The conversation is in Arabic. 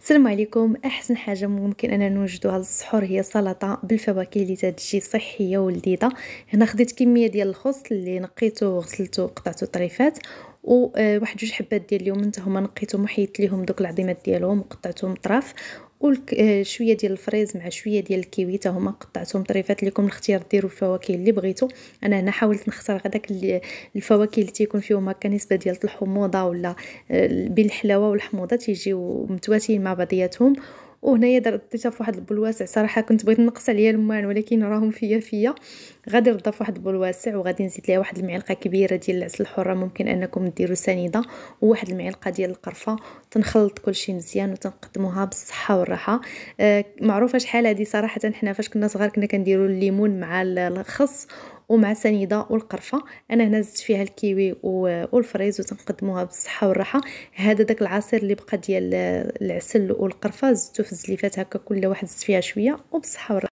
السلام عليكم. احسن حاجه ممكن اننا نوجدوها للسحور هي سلطه بالفواكه اللي تجي صحيه ولذيذه. هنا خديت كميه ديال الخس اللي نقيته وغسلته وقطعته طريفات، وواحد جوج حبات ديال اليوم انت هما نقيتهم وحيدت ليهم دوك العظيمات ديالهم وقطعتهم طراف، شويه ديال الفريز مع شويه ديال الكيوي حتى هما قطعتهم طريفات. لكم الاختيار ديروا الفواكه اللي بغيتوا. انا هنا حاولت نختار غير داك الفواكه اللي تيكون فيهم هكا نسبه ديال الحموضه ولا بين الحلاوه والحموضه تيجيو متواتين مع بعضياتهم. وهنايا درتها في واحد البول واسع. صراحه كنت بغيت نقص عليا الماء ولكن راهم فيا غادي نرضى في واحد البول واسع، وغادي نزيد ليها واحد المعلقه كبيره ديال العسل الحره، ممكن انكم ديروا سنيده، وواحد المعلقه ديال القرفه. تنخلط كلشي مزيان وتنقدموها بالصحه والراحه. معروفه شحال هذه صراحه، حنا فاش كنا صغار كنا كنديروا الليمون مع الخس ومع سنيده والقرفه. انا هنا زدت فيها الكيوي والفريز وتنقدموها بالصحه والراحه. هذا داك العصير اللي بقى ديال العسل والقرفه زدته في الزليفات هكا، كل واحد زدت فيها شويه وبالصحه والراحه.